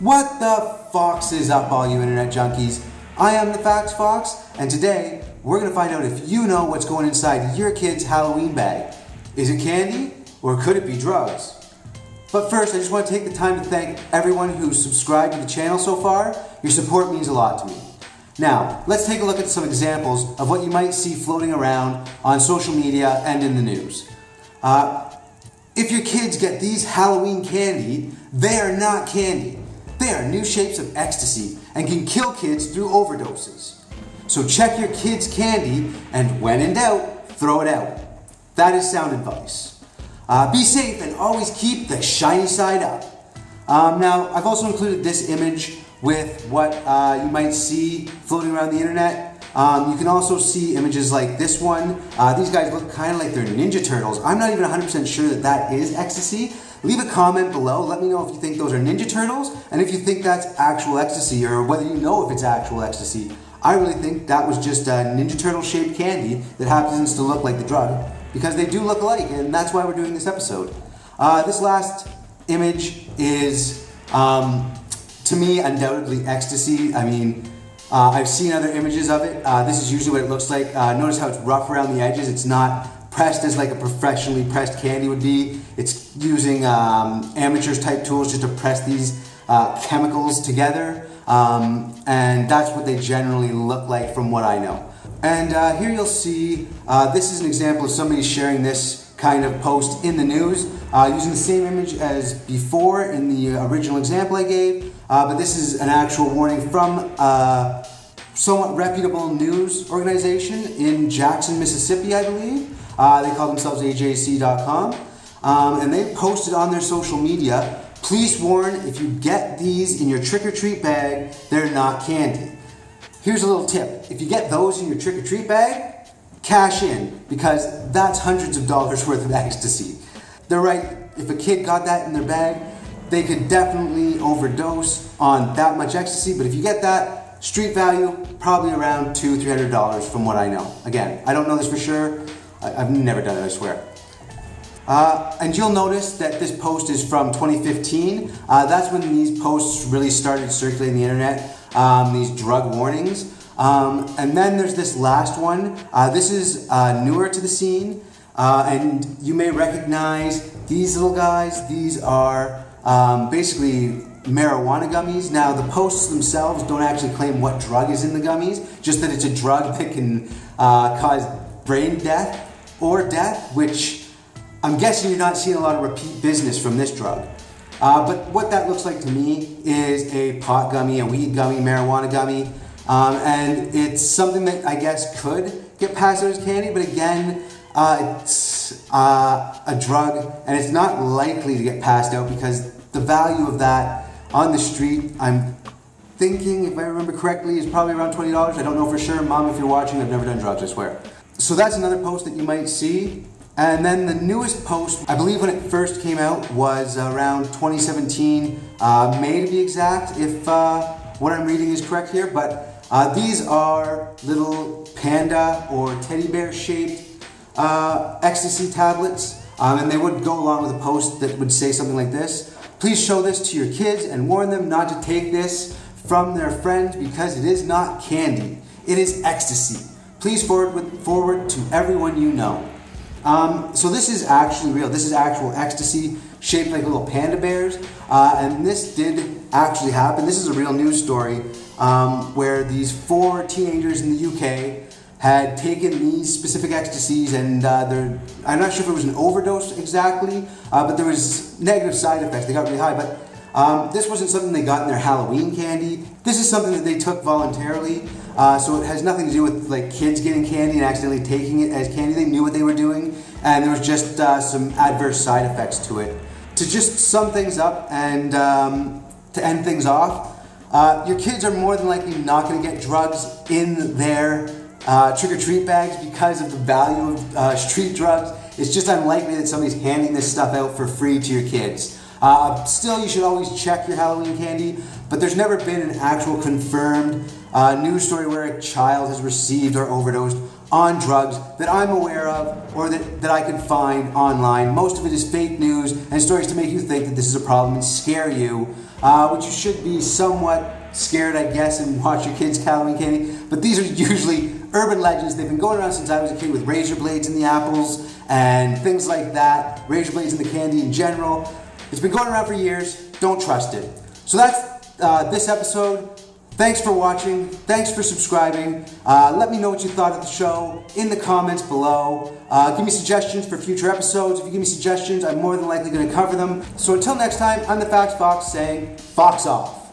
What the fox is up, all you internet junkies? I am the FaxFox, and today we're going to find out if you know what's going inside your kid's Halloween bag. Is it candy, or could it be drugs? But first, I just want to take the time to thank everyone who's subscribed to the channel so far. Your support means a lot to me. Now, let's take a look at some examples of what you might see floating around on social media and in the news. If your kids get these Halloween candy, they are not candy. They are new shapes of ecstasy and can kill kids through overdoses. So check your kids' candy and when in doubt, throw it out. That is sound advice. Be safe and always keep the shiny side up. Now, I've also included this image with what you might see floating around the internet. You can also see images like this one. These guys look kind of like they're Ninja Turtles. I'm not even 100% sure that that is ecstasy. Leave a comment below. Let me know if you think those are Ninja Turtles and if you think that's actual ecstasy or whether you know if it's actual ecstasy. I really think that was just a Ninja Turtle shaped candy that happens to look like the drug because they do look alike, and that's why we're doing this episode. This last image is, to me, undoubtedly ecstasy. I mean, I've seen other images of it. This is usually what it looks like. Notice how it's rough around the edges. It's not pressed as like a professionally pressed candy would be. It's using amateurs type tools just to press these chemicals together. And that's what they generally look like from what I know. And here you'll see, this is an example of somebody sharing this kind of post in the news using the same image as before in the original example I gave. But this is an actual warning from a somewhat reputable news organization in Jackson, Mississippi, I believe. They call themselves AJC.com. And they posted on their social media, "Please warn, if you get these in your trick-or-treat bag, they're not candy." Here's a little tip. If you get those in your trick-or-treat bag, cash in, because that's hundreds of dollars worth of ecstasy. They're right, if a kid got that in their bag, they could definitely overdose on that much ecstasy, but if you get that, street value, probably around $200-300 from what I know. Again, I don't know this for sure. I've never done it, I swear. And you'll notice that this post is from 2015. That's when these posts really started circulating the internet, these drug warnings. And then there's this last one. This is newer to the scene, and you may recognize these little guys. These are basically marijuana gummies. Now, the posts themselves don't actually claim what drug is in the gummies, just that it's a drug that can cause brain death or death, which I'm guessing you're not seeing a lot of repeat business from this drug. But what that looks like to me is a pot gummy, a weed gummy, marijuana gummy. And it's something that I guess could get passed out as candy, but again, it's a drug, and it's not likely to get passed out because the value of that on the street, I'm thinking, if I remember correctly, is probably around $20. I don't know for sure. Mom, if you're watching, I've never done drugs, I swear. So that's another post that you might see. And then the newest post, I believe when it first came out, was around 2017, May to be exact, if what I'm reading is correct here. But these are little panda or teddy bear shaped ecstasy tablets. And they would go along with a post that would say something like this: "Please show this to your kids and warn them not to take this from their friends because it is not candy. It is ecstasy. Please forward to everyone you know." So this is actually real. This is actual ecstasy shaped like little panda bears. And this did actually happen. This is a real news story where these 4 teenagers in the UK had taken these specific ecstasies, and I'm not sure if it was an overdose exactly, but there was negative side effects. They got really high, but this wasn't something they got in their Halloween candy. This is something that they took voluntarily. So it has nothing to do with like kids getting candy and accidentally taking it as candy. They knew what they were doing, and there was just some adverse side effects to it. To just sum things up and to end things off, your kids are more than likely not going to get drugs in their trick-or-treat bags because of the value of street drugs. It's just unlikely that somebody's handing this stuff out for free to your kids. Still, you should always check your Halloween candy, but there's never been an actual confirmed news story where a child has received or overdosed on drugs that I'm aware of or that I can find online. Most of it is fake news and stories to make you think that this is a problem and scare you, which you should be somewhat scared, I guess, and watch your kids' Halloween candy. But these are usually urban legends. They've been going around since I was a kid with razor blades in the apples and things like that. Razor blades in the candy in general. It's been going around for years. Don't trust it. So that's this episode. Thanks for watching. Thanks for subscribing. Let me know what you thought of the show in the comments below. Give me suggestions for future episodes. If you give me suggestions, I'm more than likely going to cover them. So until next time, I'm the FaxFox saying, Fox off.